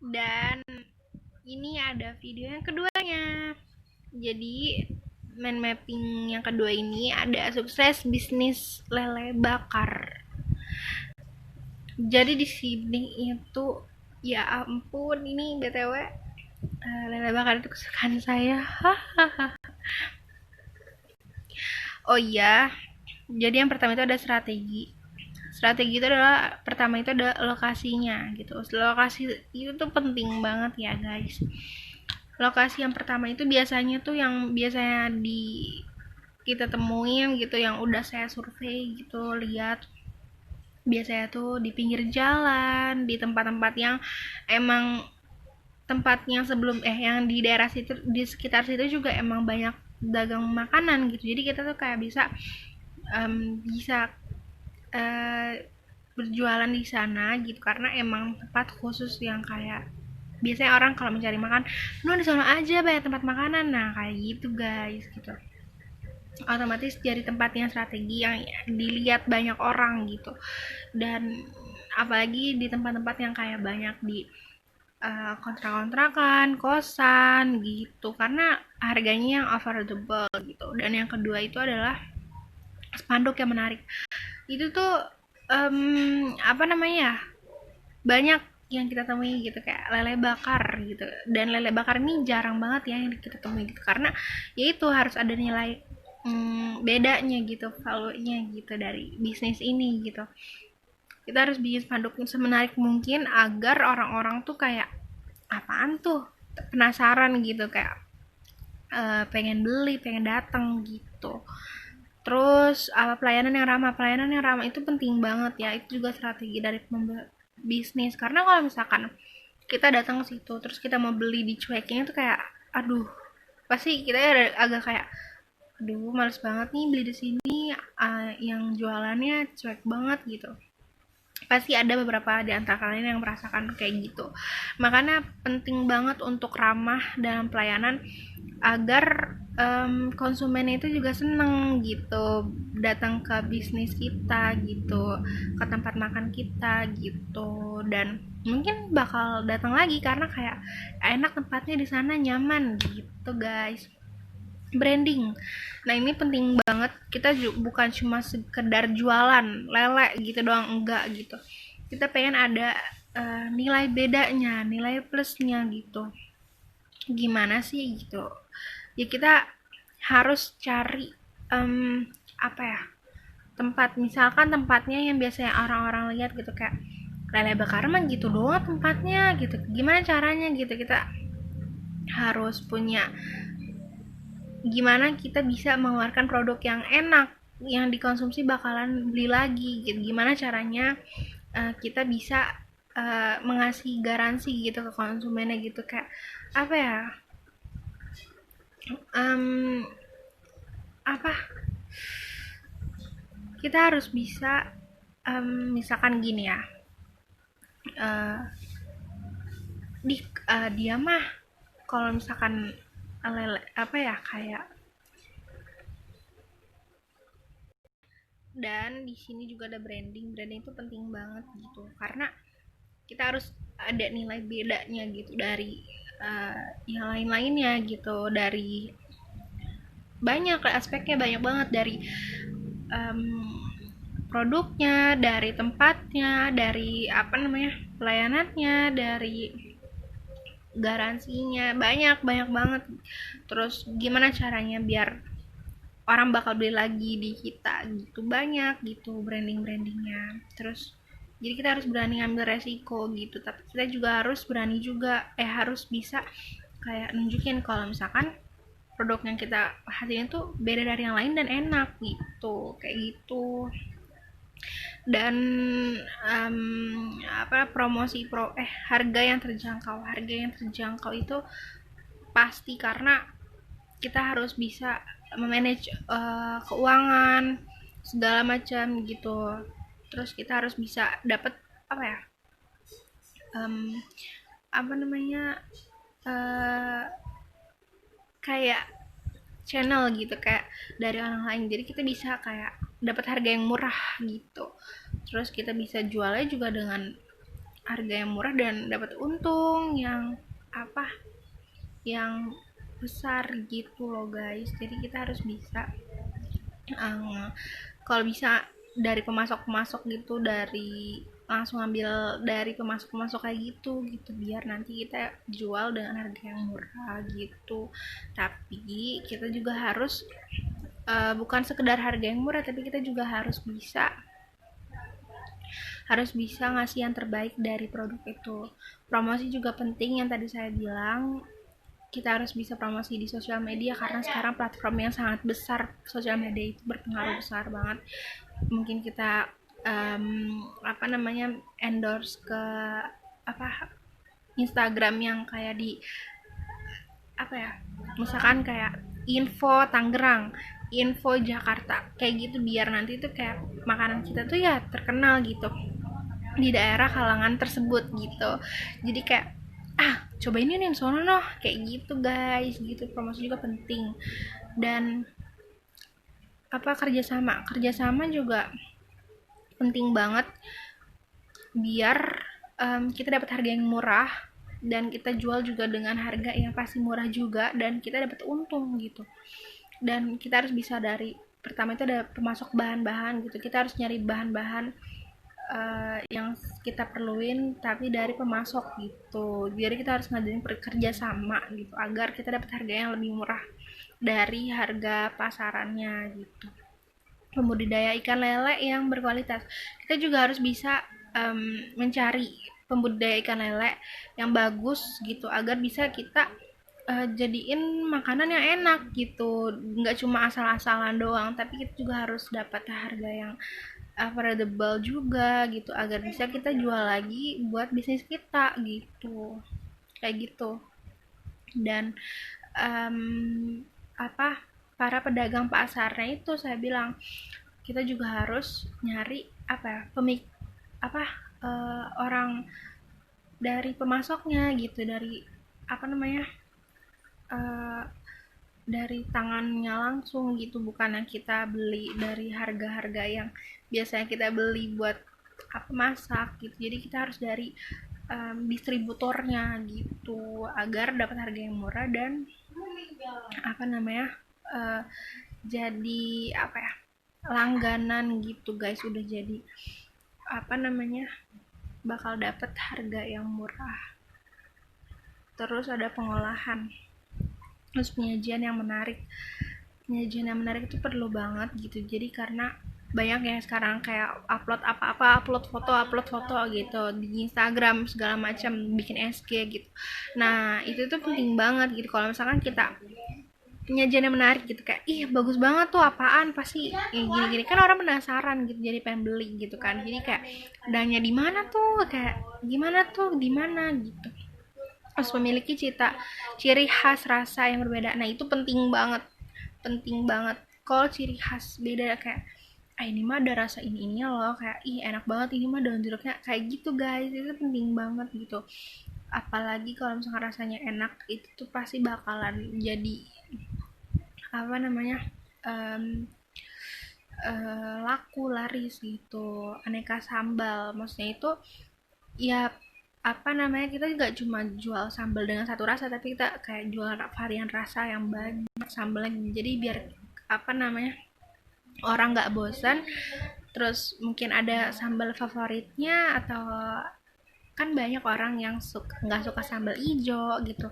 Dan ini ada video yang keduanya. Jadi mind mapping yang kedua ini ada sukses bisnis lele bakar. Jadi di sini itu ya ampun, ini BTW lele bakar itu kesukaan saya. Oh iya, jadi yang pertama itu ada strategi. Strategi itu adalah pertama itu ada lokasinya gitu. Lokasi itu tuh penting banget ya guys. Lokasi yang pertama itu biasanya tuh yang biasanya kita temuin gitu, yang udah saya survei gitu, lihat biasanya tuh di pinggir jalan, di tempat-tempat yang emang tempatnya sebelum yang di daerah situ, di sekitar situ juga emang banyak dagang makanan gitu. Jadi kita tuh kayak bisa berjualan di sana gitu, karena emang tempat khusus yang kayak biasanya orang kalau mencari makan, lu di sana aja banyak tempat makanan. Nah kayak gitu guys gitu, otomatis jadi tempat yang strategi yang dilihat banyak orang gitu. Dan apalagi di tempat-tempat yang kayak banyak di kontrak-kontrakan, kosan gitu, karena harganya yang affordable gitu. Dan yang kedua itu adalah spanduk yang menarik. Itu tuh apa namanya ya, banyak yang kita temui gitu, kayak lele bakar gitu. Dan lele bakar ini jarang banget ya yang kita temui gitu, karena ya itu harus ada nilai bedanya gitu, value-nya gitu dari bisnis ini gitu. Kita harus bikin spanduk semenarik mungkin agar orang-orang tuh kayak apaan tuh, penasaran gitu, kayak pengen beli, pengen datang gitu. Terus pelayanan yang ramah itu penting banget ya. Itu juga strategi dari bisnis, karena kalau misalkan kita datang ke situ terus kita mau beli dicuekin itu kayak aduh, pasti kita agak kayak aduh males banget nih beli di sini, yang jualannya cuek banget gitu. Pasti ada beberapa di antara kalian yang merasakan kayak gitu. Makanya penting banget untuk ramah dalam pelayanan agar konsumen itu juga seneng gitu datang ke bisnis kita gitu, ke tempat makan kita gitu. Dan mungkin bakal datang lagi karena kayak enak tempatnya di sana, nyaman gitu guys. Branding, nah ini penting banget. Kita bukan cuma sekedar jualan lele gitu doang, enggak gitu. Kita pengen ada nilai bedanya, nilai plusnya gitu. Gimana sih gitu ya, kita harus cari apa ya, tempat, misalkan tempatnya yang biasanya orang-orang lihat gitu, kayak lele bakar mah gitu doang tempatnya gitu, gimana caranya gitu. Kita harus punya gimana kita bisa mengeluarkan produk yang enak, yang dikonsumsi bakalan beli lagi gitu. Gimana caranya kita bisa mengasih garansi gitu ke konsumennya gitu, kayak apa ya, um, apa, kita harus bisa misalkan gini ya, uh, dia mah kalau misalkan lele apa ya, kayak. Dan di sini juga ada branding. Branding itu penting banget gitu, karena kita harus ada nilai bedanya gitu dari yang lain-lainnya gitu. Dari banyak aspeknya, banyak banget, dari um, produknya, dari tempatnya, dari apa namanya, pelayanannya, dari garansinya, banyak banyak banget. Terus gimana caranya biar orang bakal beli lagi di kita gitu, banyak gitu brandingnya. Terus jadi kita harus berani ngambil resiko gitu, tapi kita juga harus berani juga harus bisa kayak nunjukin kalau misalkan produk yang kita hasilin tuh beda dari yang lain dan enak gitu, kayak gitu. Dan promosi harga yang terjangkau itu pasti, karena kita harus bisa memanage keuangan segala macam gitu. Terus kita harus bisa dapat apa ya, um, apa namanya, uh, kayak channel gitu, kayak dari orang lain. Jadi kita bisa kayak dapat harga yang murah gitu. Terus kita bisa jualnya juga dengan harga yang murah dan dapat untung yang apa yang besar gitu loh guys. Jadi kita harus bisa kalau bisa dari pemasok-pemasok gitu, dari langsung ambil dari pemasok-pemasok kayak gitu biar nanti kita jual dengan harga yang murah gitu. Tapi kita juga harus bukan sekedar harga yang murah, tapi kita juga harus bisa ngasih yang terbaik dari produk itu. Promosi juga penting yang tadi saya bilang, kita harus bisa promosi di sosial media karena sekarang platform yang sangat besar sosial media itu berpengaruh besar banget. Mungkin kita endorse ke apa Instagram yang kayak di apa ya, misalkan kayak info Tangerang, info Jakarta kayak gitu, biar nanti tuh kayak makanan kita tuh ya terkenal gitu di daerah kalangan tersebut gitu. Jadi kayak cobain ini yang sono noh kayak gitu guys gitu. Promosi juga penting. Dan kerjasama juga penting banget biar kita dapat harga yang murah dan kita jual juga dengan harga yang pasti murah juga dan kita dapat untung gitu. Dan kita harus bisa dari pertama itu ada pemasok bahan-bahan gitu, kita harus nyari bahan-bahan yang kita perluin tapi dari pemasok gitu. Jadi kita harus ngadain kerja sama gitu agar kita dapat harga yang lebih murah dari harga pasarannya gitu. Pembudidaya ikan lele yang berkualitas, kita juga harus bisa mencari pembudidaya ikan lele yang bagus gitu agar bisa kita jadiin makanan yang enak gitu, nggak cuma asal-asalan doang, tapi kita juga harus dapat harga yang affordable juga gitu agar bisa kita jual lagi buat bisnis kita gitu, kayak gitu. Dan apa para pedagang pasarnya itu saya bilang kita juga harus nyari orang dari pemasoknya gitu, dari apa namanya eh, dari tangannya langsung gitu, bukan yang kita beli dari harga-harga yang biasanya kita beli buat masak gitu. Jadi kita harus dari distributornya gitu agar dapat harga yang murah dan apa namanya uh, jadi langganan gitu guys, udah jadi bakal dapat harga yang murah. Terus ada pengolahan, terus penyajian yang menarik itu perlu banget gitu. Jadi karena banyak yang sekarang kayak upload foto gitu di Instagram segala macam, bikin SG gitu. Nah itu tuh penting banget gitu. Kalau misalkan kita penyajian yang menarik gitu, kayak ih bagus banget tuh apaan, pasti gini-gini kan orang penasaran gitu, jadi pengen beli gitu kan. Jadi kayak danya di mana tuh, kayak gimana tuh, di mana gitu, harus memiliki ciri khas rasa yang berbeda. Nah itu penting banget kalau ciri khas beda, kayak ini mah ada rasa ini loh, kayak ih enak banget ini mah daun jeruknya, kayak gitu guys. Itu penting banget gitu, apalagi kalau misalkan rasanya enak, itu tuh pasti bakalan jadi um, laku laris gitu. Aneka sambal maksudnya itu ya kita nggak cuma jual sambal dengan satu rasa, tapi kita kayak jual varian rasa yang banyak sambalnya, jadi biar orang nggak bosan. Terus mungkin ada sambal favoritnya, atau kan banyak orang yang nggak suka sambal hijau gitu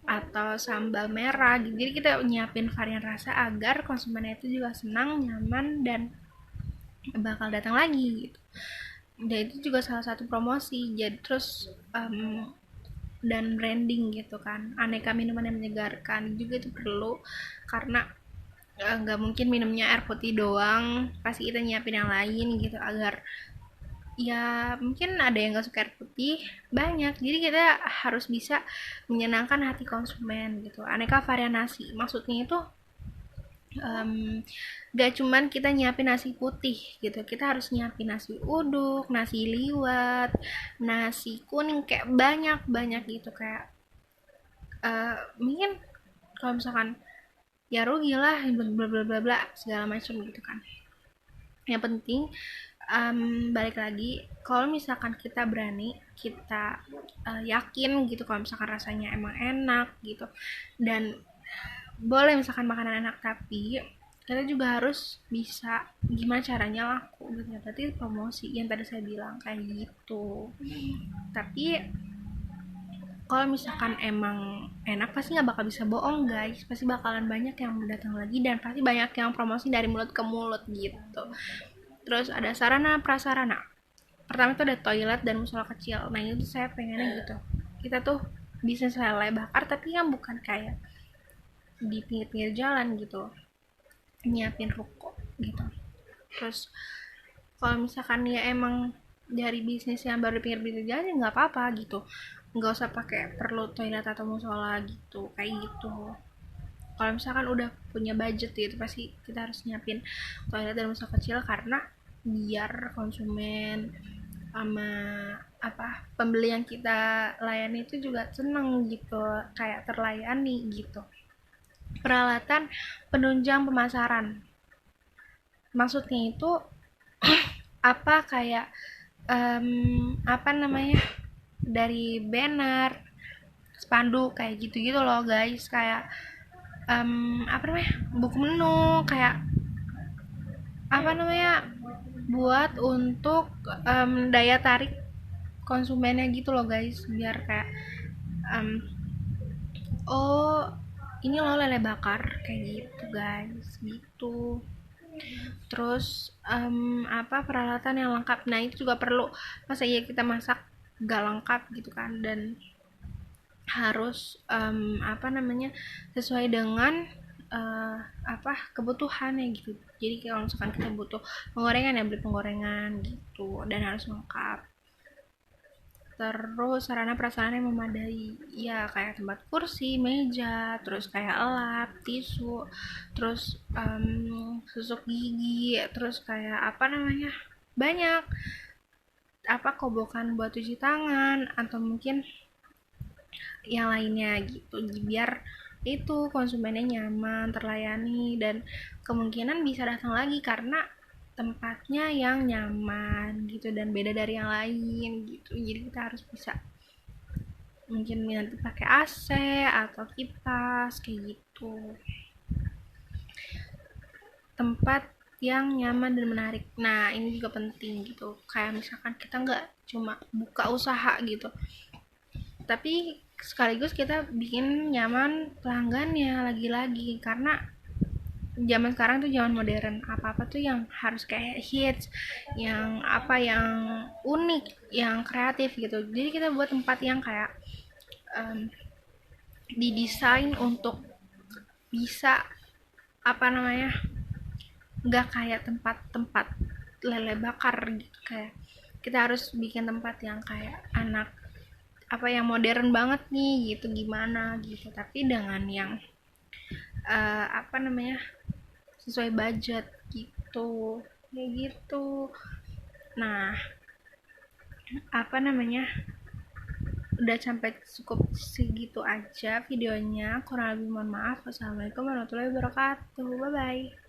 atau sambal merah gitu. Jadi kita nyiapin varian rasa agar konsumennya itu juga senang, nyaman, dan bakal datang lagi gitu. Dan itu juga salah satu promosi. Jadi terus dan branding gitu kan, aneka minuman yang menyegarkan juga itu perlu, karena nggak mungkin minumnya air putih doang, pasti kita nyiapin yang lain gitu agar ya mungkin ada yang nggak suka air putih banyak, jadi kita harus bisa menyenangkan hati konsumen gitu. Aneka varian nasi maksudnya itu gak cuman kita nyiapin nasi putih gitu, kita harus nyiapin nasi uduk, nasi liwet, nasi kuning, kayak banyak gitu. Kayak mungkin kalau misalkan ya rugi lah bla bla bla bla segala macam gitu kan. Yang penting balik lagi, kalau misalkan kita berani, kita yakin gitu kalau misalkan rasanya emang enak gitu, dan boleh misalkan makanan enak, tapi kita juga harus bisa gimana caranya laku gitu ya, berarti promosi yang tadi saya bilang kayak gitu. Tapi kalau misalkan emang enak pasti nggak bakal bisa bohong guys, pasti bakalan banyak yang datang lagi dan pasti banyak yang promosi dari mulut ke mulut gitu. Terus ada sarana prasarana, pertama itu ada toilet dan musola kecil. Nah itu saya pengennya gitu, kita tuh bisnis lele bakar tapi yang bukan kayak di pinggir-pinggir jalan gitu, nyiapin ruko gitu. Terus kalau misalkan ya emang dari bisnis yang baru di pinggir-pinggir jalan ya nggak apa-apa gitu, nggak usah pakai perlu toilet atau musola gitu kayak gitu. Kalau misalkan udah punya budget gitu pasti kita harus nyiapin toilet dan musola kecil, karena biar konsumen sama apa pembeli yang kita layani itu juga seneng gitu, kayak terlayani gitu. Peralatan penunjang pemasaran, maksudnya itu apa kayak apa namanya, dari banner, spanduk kayak gitu-gitu loh guys, kayak apa namanya, buku menu, kayak apa namanya, buat untuk daya tarik konsumennya gitu loh guys, biar kayak um, oh ini loh lele bakar kayak gitu guys gitu. Terus apa peralatan yang lengkap, nah itu juga perlu, masa iya kita masak gak lengkap gitu kan, dan harus apa namanya, sesuai dengan apa kebutuhannya gitu. Jadi kalau misalkan kita butuh penggorengan ya beli penggorengan gitu, dan harus lengkap. Terus sarana prasarana yang memadai, ya kayak tempat kursi, meja, terus kayak lap, tisu, terus susuk gigi, terus kayak apa namanya, banyak apa kobokan buat cuci tangan atau mungkin yang lainnya gitu, biar itu konsumennya nyaman, terlayani, dan kemungkinan bisa datang lagi karena tempatnya yang nyaman gitu dan beda dari yang lain gitu. Jadi kita harus bisa mungkin nanti pakai AC atau kipas kayak gitu, tempat yang nyaman dan menarik. Nah ini juga penting gitu, kayak misalkan kita nggak cuma buka usaha gitu, tapi sekaligus kita bikin nyaman pelanggannya lagi-lagi, karena zaman sekarang tuh zaman modern, apa-apa tuh yang harus kayak hits, yang apa yang unik, yang kreatif gitu. Jadi kita buat tempat yang kayak um, didesain untuk bisa apa namanya, nggak kayak tempat-tempat lele bakar gitu, kayak kita harus bikin tempat yang kayak anak apa yang modern banget nih gitu, gimana gitu, tapi dengan yang apa namanya, sesuai budget gitu, kayak gitu. Nah apa namanya, udah sampai cukup segitu aja videonya, kurang lebih mohon maaf. Wassalamualaikum warahmatullahi wabarakatuh, bye bye.